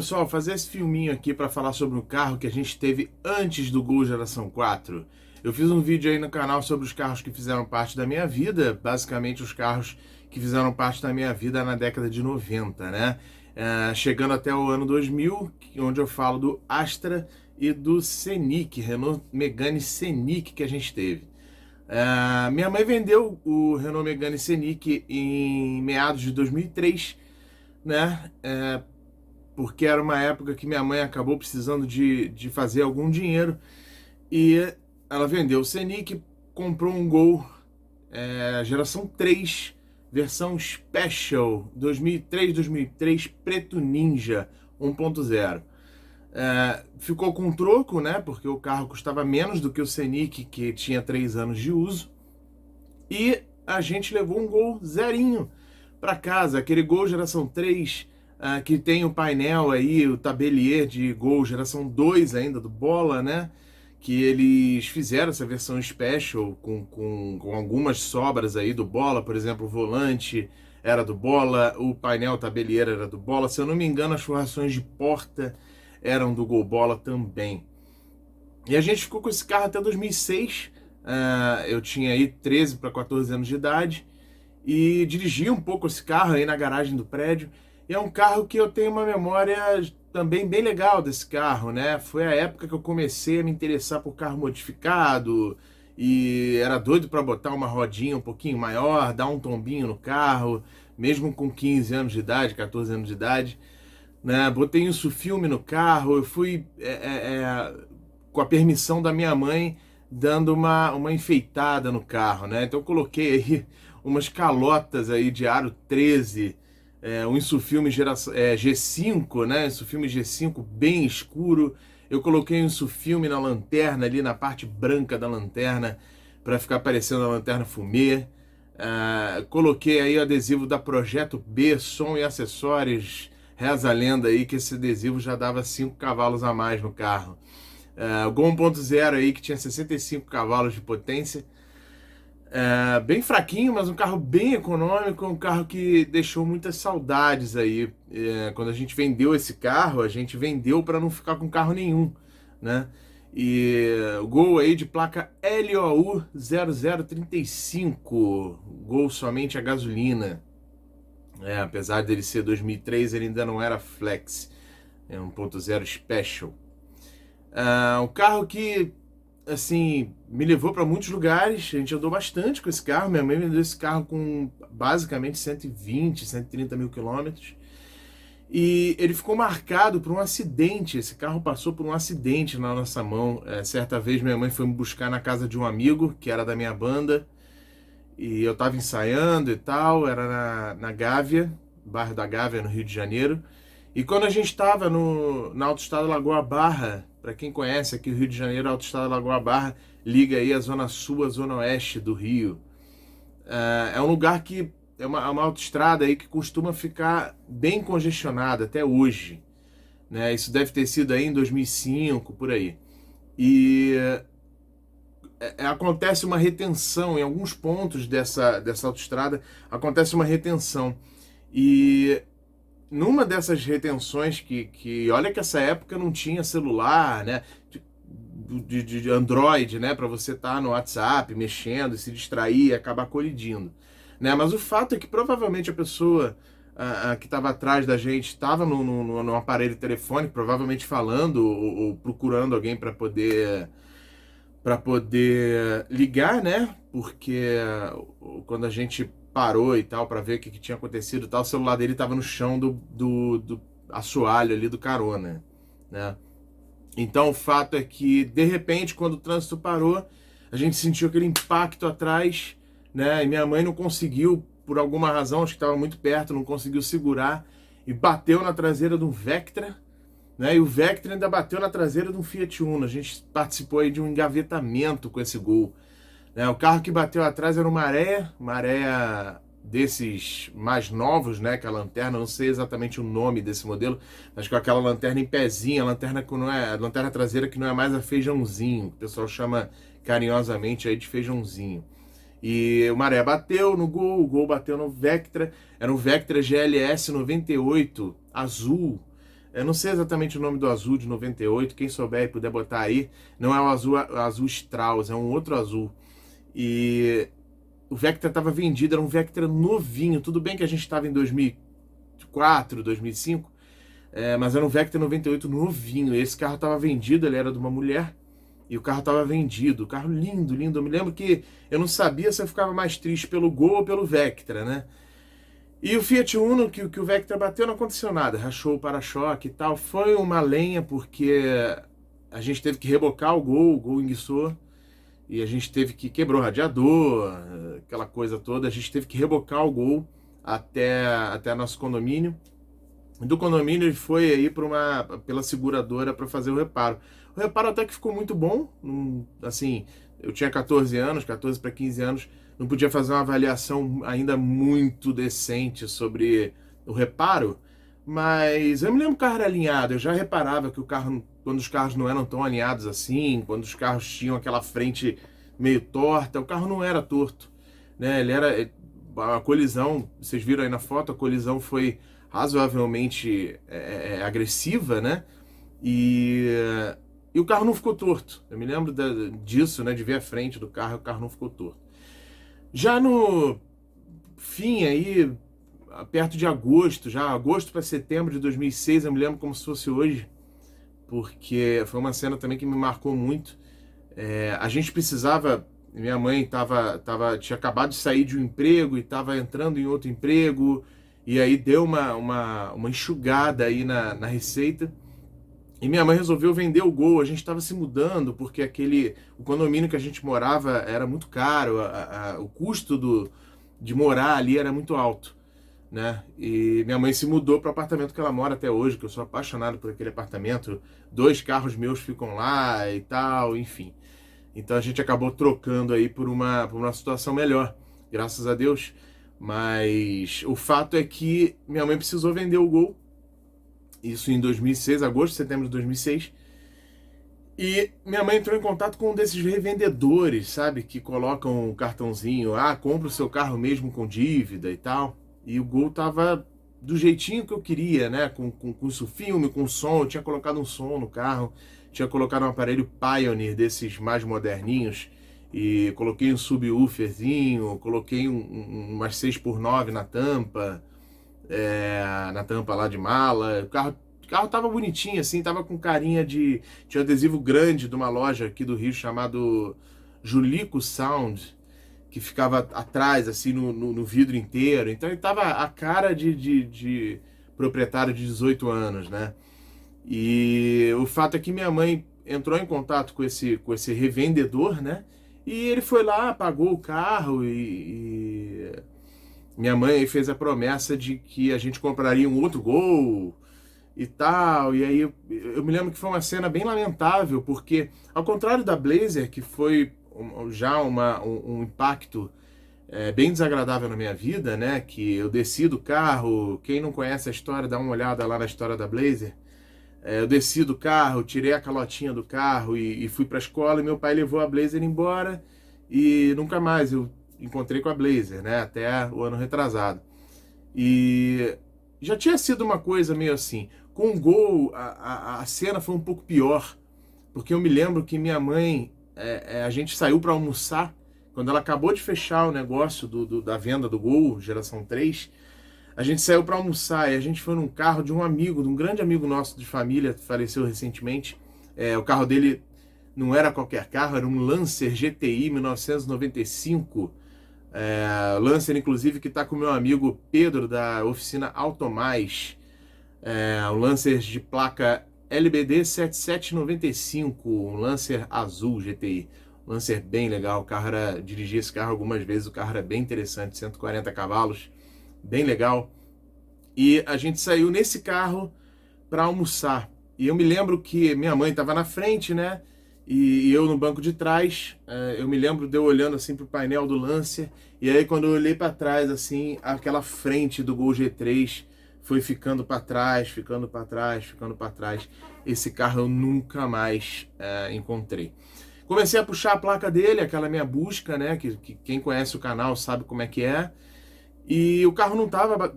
pessoal, fazer esse filminho aqui para falar sobre o carro que a gente teve antes do Gol Geração 4. Eu fiz um vídeo aí no canal sobre os carros que fizeram parte da minha vida, basicamente os carros que fizeram parte da minha vida na década de 90, né? Chegando até o ano 2000, onde eu falo do Astra e do Scenic, Renault Megane Scenic que a gente teve. Minha mãe vendeu o Renault Megane Scenic em meados de 2003, né? Porque era uma época que minha mãe acabou precisando de fazer algum dinheiro e ela vendeu o Scenic, comprou um Gol geração 3, versão Special 2003 preto Ninja 1.0. Ficou com troco, né? Porque o carro custava menos do que o Scenic, que tinha 3 anos de uso, e a gente levou um Gol zerinho para casa, aquele Gol geração 3 que tem o painel aí, o tabelier de Gol geração 2 ainda, do Bola, né? Que eles fizeram essa versão Special com algumas sobras aí do Bola, por exemplo, o volante era do Bola, o painel tabelier era do Bola, se eu não me engano as forrações de porta eram do Gol Bola também. E a gente ficou com esse carro até 2006, eu tinha aí 13 para 14 anos de idade, e dirigi um pouco esse carro aí na garagem do prédio. E é um carro que eu tenho uma memória também bem legal desse carro, né? Foi a época que eu comecei a me interessar por carro modificado e era doido para botar uma rodinha um pouquinho maior, dar um tombinho no carro, mesmo com 15 anos de idade, 14 anos de idade, né? Botei isso filme no carro, eu fui com a permissão da minha mãe dando uma enfeitada no carro, né? Então eu coloquei aí umas calotas aí de aro 13, um insufilme G5, né? Insufilme G5 bem escuro. Eu coloquei um insufilme na lanterna ali, na parte branca da lanterna, para ficar parecendo a lanterna fumê. Coloquei aí o adesivo da Projeto B, som e acessórios. Reza a lenda aí que esse adesivo já dava 5 cavalos a mais no carro. O Gol 1.0 aí que tinha 65 cavalos de potência. Bem fraquinho, mas um carro bem econômico, um carro que deixou muitas saudades aí. Quando a gente vendeu esse carro, a gente vendeu para não ficar com carro nenhum, né? E o Gol aí de placa LOU 0035, Gol somente a gasolina. Apesar dele ser 2003, ele ainda não era flex, é 1.0 Special. Um carro que, assim, me levou para muitos lugares. A gente andou bastante com esse carro. Minha mãe vendeu esse carro com basicamente 120, 130 mil quilômetros. E ele ficou marcado por um acidente. Esse carro passou por um acidente na nossa mão. Certa vez minha mãe foi me buscar na casa de um amigo, que era da minha banda. E eu estava ensaiando e tal. Era na Gávea, bairro da Gávea, no Rio de Janeiro. E quando a gente estava na Autoestrada Lagoa Barra, para quem conhece aqui o Rio de Janeiro, a Autoestrada Lagoa Barra liga aí a zona sul, a zona oeste do Rio. É um lugar que é uma autoestrada aí que costuma ficar bem congestionada até hoje, né? Isso deve ter sido aí em 2005, por aí. E acontece uma retenção em alguns pontos dessa autoestrada, acontece uma retenção. E numa dessas retenções que olha que essa época não tinha celular, né, de Android, né, para você estar no WhatsApp mexendo e se distrair e acabar colidindo, né, mas o fato é que provavelmente a pessoa que estava atrás da gente estava no aparelho telefônico, provavelmente falando ou procurando alguém para poder ligar, né, porque quando a gente parou e tal para ver o que tinha acontecido e tal, o celular dele estava no chão do assoalho ali do carona, né? Então o fato é que de repente quando o trânsito parou, a gente sentiu aquele impacto atrás, né? E minha mãe não conseguiu, por alguma razão, acho que estava muito perto, não conseguiu segurar e bateu na traseira de um Vectra, né? E o Vectra ainda bateu na traseira de um Fiat Uno. A gente participou aí de um engavetamento com esse Gol. O carro que bateu atrás era uma Areia desses mais novos, né? Que a lanterna, não sei exatamente o nome desse modelo, mas com aquela lanterna em pezinho, a lanterna que não é, a lanterna traseira que não é mais a feijãozinho, que o pessoal chama carinhosamente aí de feijãozinho. E o Maré bateu no Gol, o Gol bateu no Vectra, era um Vectra GLS 98 azul, Eu não sei exatamente o nome do azul de 98, quem souber e puder botar aí, não é o azul Strauss, é um outro azul. E o Vectra estava vendido, era um Vectra novinho. Tudo bem que a gente estava em 2004, 2005, mas era um Vectra 98 novinho. Esse carro estava vendido, ele era de uma mulher, e o carro estava vendido. O carro lindo, lindo. Eu me lembro que eu não sabia se eu ficava mais triste pelo Gol ou pelo Vectra, né? E o Fiat Uno, que o Vectra bateu, não aconteceu nada. Rachou o para-choque e tal. Foi uma lenha, porque a gente teve que rebocar o Gol enguiçou. E a gente teve que quebrou o radiador, aquela coisa toda. A gente teve que rebocar o Gol até nosso condomínio. Do condomínio ele foi aí pela seguradora para fazer o reparo. O reparo até que ficou muito bom. Assim, eu tinha 14 anos, 14 para 15 anos, não podia fazer uma avaliação ainda muito decente sobre o reparo, mas eu me lembro que o carro era alinhado. Eu já reparava que o carro, quando os carros não eram tão alinhados assim, quando os carros tinham aquela frente meio torta, o carro não era torto, né? Ele era a colisão, vocês viram aí na foto, a colisão foi razoavelmente agressiva, né? E o carro não ficou torto. Eu me lembro disso, né? De ver a frente do carro, o carro não ficou torto. Já no fim aí, perto de agosto, já agosto para setembro de 2006, eu me lembro como se fosse hoje, porque foi uma cena também que me marcou muito. A gente precisava, minha mãe tinha acabado de sair de um emprego e estava entrando em outro emprego, e aí deu uma enxugada aí na receita. E minha mãe resolveu vender o Gol. A gente estava se mudando porque o condomínio que a gente morava era muito caro, o custo de morar ali era muito alto, né? E minha mãe se mudou para o apartamento que ela mora até hoje, que eu sou apaixonado por aquele apartamento. 2 carros meus ficam lá e tal, enfim. Então a gente acabou trocando aí por uma situação melhor, graças a Deus. Mas o fato é que minha mãe precisou vender o Gol. Isso em 2006, agosto, setembro de 2006. E minha mãe entrou em contato com um desses revendedores, sabe? Que colocam um cartãozinho, compra o seu carro mesmo com dívida e tal. E o Gol tava do jeitinho que eu queria, né? Com isso filme, com som. Eu tinha colocado um som no carro, tinha colocado um aparelho Pioneer desses mais moderninhos. E coloquei um subwooferzinho, coloquei umas 6x9 na tampa lá de mala. O carro tava bonitinho, assim, tava com carinha de... Tinha um adesivo grande de uma loja aqui do Rio chamado Julico Sound, que ficava atrás, assim, no vidro inteiro. Então ele tava a cara de proprietário de 18 anos, né? E o fato é que minha mãe entrou em contato com esse revendedor, né? E ele foi lá, pagou o carro e minha mãe fez a promessa de que a gente compraria um outro Gol e tal. E aí eu me lembro que foi uma cena bem lamentável, porque ao contrário da Blazer, que foi já um impacto bem desagradável na minha vida, né? Que eu desci do carro, quem não conhece a história, dá uma olhada lá na história da Blazer. Eu desci do carro, tirei a calotinha do carro e fui para a escola, e meu pai levou a Blazer embora e nunca mais eu encontrei com a Blazer, né? Até o ano retrasado. E já tinha sido uma coisa meio assim. Com o Gol, a cena foi um pouco pior, porque eu me lembro que minha mãe, a gente saiu para almoçar, quando ela acabou de fechar o negócio da venda do Gol, geração 3, a gente saiu para almoçar e a gente foi num carro de um grande amigo nosso de família, que faleceu recentemente. O carro dele não era qualquer carro, era um Lancer GTI 1995. Lancer, inclusive, que está com o meu amigo Pedro, da oficina Automais. Um Lancer de placa LBD 7795, um Lancer azul GTI. Um Lancer bem legal, dirigi esse carro algumas vezes, o carro era bem interessante, 140 cavalos, bem legal. E a gente saiu nesse carro para almoçar. E eu me lembro que minha mãe estava na frente, né? E eu no banco de trás. Eu me lembro de eu olhando assim pro painel do Lancer. E aí quando eu olhei para trás, assim, aquela frente do Gol G3 foi ficando para trás, ficando para trás, ficando para trás. Esse carro eu nunca mais encontrei. Comecei a puxar a placa dele, aquela minha busca, né? Que quem conhece o canal sabe como é que é. E o carro não estava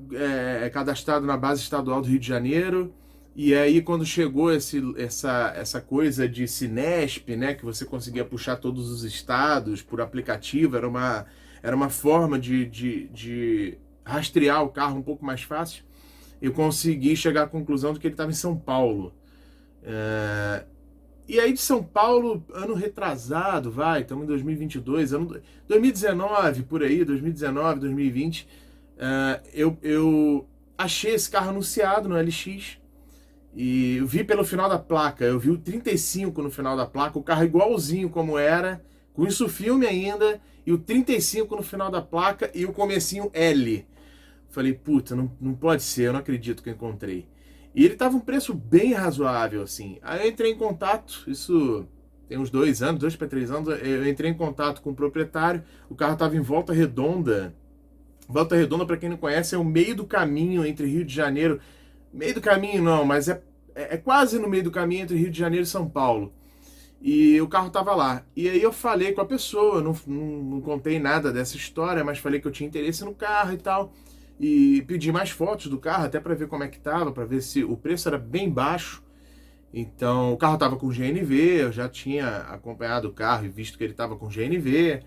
cadastrado na base estadual do Rio de Janeiro. E aí, quando chegou essa coisa de Cinesp, né, que você conseguia puxar todos os estados por aplicativo, era uma forma de rastrear o carro um pouco mais fácil, eu consegui chegar à conclusão de que ele estava em São Paulo. E aí de São Paulo, ano retrasado, estamos em 2022, 2019, por aí, 2019, 2020, eu achei esse carro anunciado no LX, e eu vi pelo final da placa, eu vi o 35 no final da placa, o carro igualzinho como era, com isso filme ainda, e o 35 no final da placa e o comecinho L. Falei, puta, não pode ser, eu não acredito que eu encontrei. E ele tava um preço bem razoável, assim. Aí eu entrei em contato, isso tem uns 2 anos, 2 para 3 anos, eu entrei em contato com o proprietário, o carro tava em Volta Redonda. Volta Redonda, para quem não conhece, é o meio do caminho entre Rio de Janeiro. Meio do caminho não, mas é quase no meio do caminho entre Rio de Janeiro e São Paulo. E o carro tava lá. E aí eu falei com a pessoa, não contei nada dessa história, mas falei que eu tinha interesse no carro e tal. E pedi mais fotos do carro, até para ver como é que tava, para ver se o preço era bem baixo. Então, o carro tava com GNV, eu já tinha acompanhado o carro e visto que ele tava com GNV.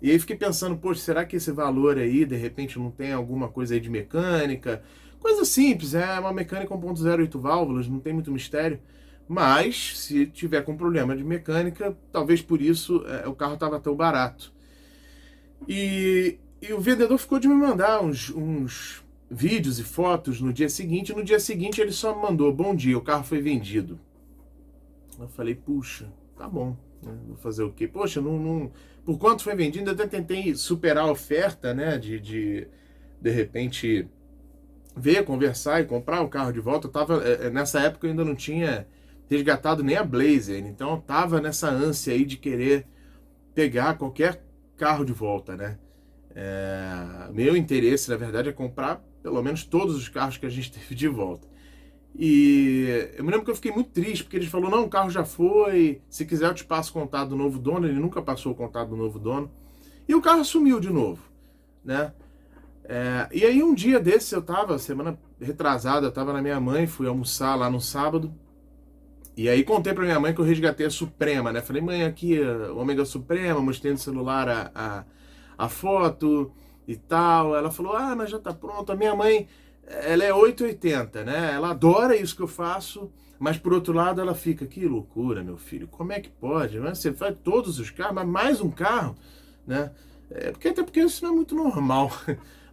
E aí fiquei pensando, poxa, será que esse valor aí, de repente, não tem alguma coisa aí de mecânica? Coisa simples, é uma mecânica 1.08 válvulas, não tem muito mistério. Mas, se tiver com problema de mecânica, talvez por isso o carro estava tão barato. E o vendedor ficou de me mandar uns vídeos e fotos no dia seguinte. No dia seguinte ele só me mandou, bom dia, o carro foi vendido. Eu falei, puxa, tá bom, né? Vou fazer o quê? Poxa, por quanto foi vendido? Eu até tentei superar a oferta, né, de repente ver, conversar e comprar o carro de volta. Eu tava, nessa época eu ainda não tinha resgatado nem a Blazer, então eu tava nessa ânsia aí de querer pegar qualquer carro de volta, né? Meu interesse, na verdade, é comprar pelo menos todos os carros que a gente teve de volta. E eu me lembro que eu fiquei muito triste, porque ele falou, não, o carro já foi, se quiser eu te passo o contato do novo dono. Ele nunca passou o contato do novo dono. E o carro sumiu de novo, né? E aí um dia desses eu tava, semana retrasada, eu tava na minha mãe, fui almoçar lá no sábado. E aí contei pra minha mãe que eu resgatei a Suprema, né? Falei, mãe, aqui, o Ômega Suprema, mostrei no celular a foto e tal. Ela falou, ah, mas já tá pronto. A minha mãe, ela é 880, né? Ela adora isso que eu faço, mas por outro lado ela fica, que loucura, meu filho, como é que pode? Você faz todos os carros, mas mais um carro, né? Até porque isso não é muito normal.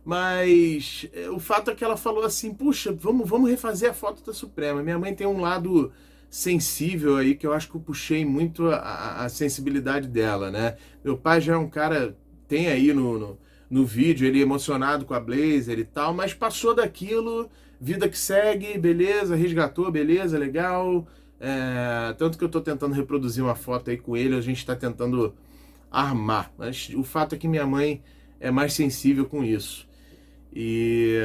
Mas o fato é que ela falou assim, puxa, vamos refazer a foto da Suprema. Minha mãe tem um lado sensível aí, que eu acho que eu puxei muito a sensibilidade dela, né? Meu pai já é um cara, tem aí no vídeo, ele emocionado com a Blazer e tal, mas passou daquilo, vida que segue, beleza, resgatou, beleza, legal. Tanto que eu tô tentando reproduzir uma foto aí com ele, a gente tá tentando armar. Mas o fato é que minha mãe é mais sensível com isso. E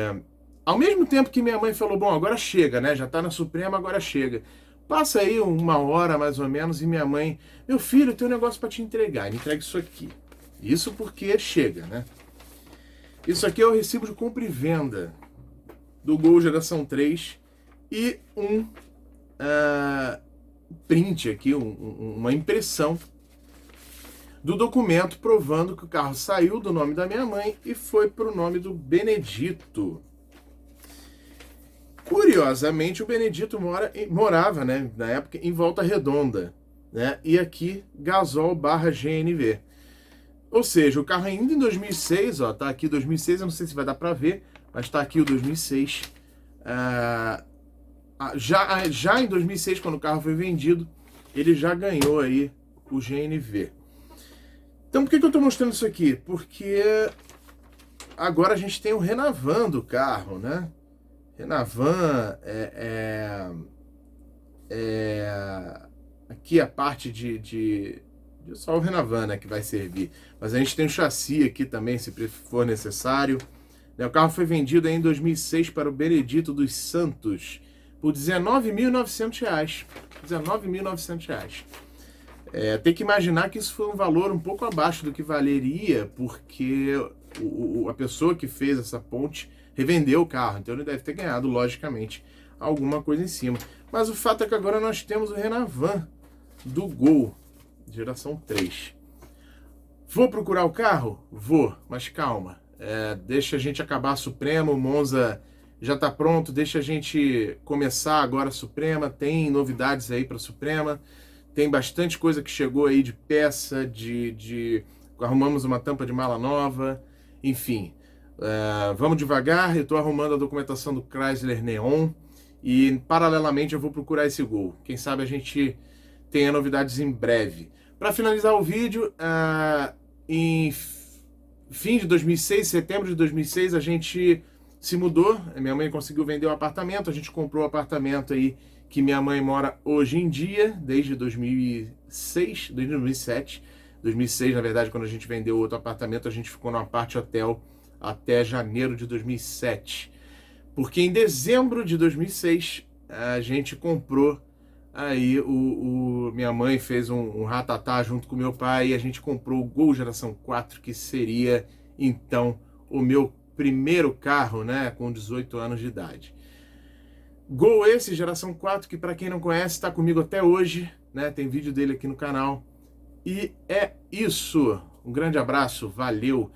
ao mesmo tempo que minha mãe falou, bom, agora chega, né? Já tá na Suprema, agora chega. Passa aí 1 hora mais ou menos e minha mãe, meu filho, tem um negócio para te entregar. Me entrega isso aqui. Isso porque chega, né? Isso aqui é o recibo de compra e venda do Gol Geração 3 e um print aqui, uma impressão do documento provando que o carro saiu do nome da minha mãe e foi para o nome do Benedito. Curiosamente, o Benedito morava, né, na época, em Volta Redonda, né, e aqui Gasol /GNV. Ou seja, o carro ainda em 2006, ó, tá aqui 2006, eu não sei se vai dar para ver, mas tá aqui o 2006. Já em 2006, quando o carro foi vendido, ele já ganhou aí o GNV. Então, por que eu estou mostrando isso aqui? Porque agora a gente tem o Renavan do carro, né? Renavan aqui a parte de só o Renavan, né, que vai servir. Mas a gente tem o chassi aqui também, se for necessário. O carro foi vendido aí em 2006 para o Benedito dos Santos por R$19.900. R$19.900. Tem que imaginar que isso foi um valor um pouco abaixo do que valeria, porque a pessoa que fez essa ponte revendeu o carro, então ele deve ter ganhado, logicamente, alguma coisa em cima. Mas o fato é que agora nós temos o Renavan do Gol, geração 3. Vou procurar o carro? Vou, mas calma. Deixa a gente acabar a Suprema, o Monza já está pronto, deixa a gente começar agora a Suprema, tem novidades aí para a Suprema, tem bastante coisa que chegou aí de peça, arrumamos uma tampa de mala nova, enfim. Vamos devagar, eu estou arrumando a documentação do Chrysler Neon e paralelamente eu vou procurar esse Gol. Quem sabe a gente tenha novidades em breve. Para finalizar o vídeo, em fim de 2006, setembro de 2006, a gente se mudou. Minha mãe conseguiu vender o apartamento, a gente comprou o apartamento aí que minha mãe mora hoje em dia, desde 2006, desde 2007. 2006, na verdade, quando a gente vendeu outro apartamento, a gente ficou no apart hotel até janeiro de 2007. Porque em dezembro de 2006, a gente comprou aí, minha mãe fez um ratatá junto com meu pai e a gente comprou o Gol geração 4, que seria, então, o meu primeiro carro, né, com 18 anos de idade. Gol esse, geração 4, que para quem não conhece, está comigo até hoje, né, tem vídeo dele aqui no canal. E é isso. Um grande abraço, valeu!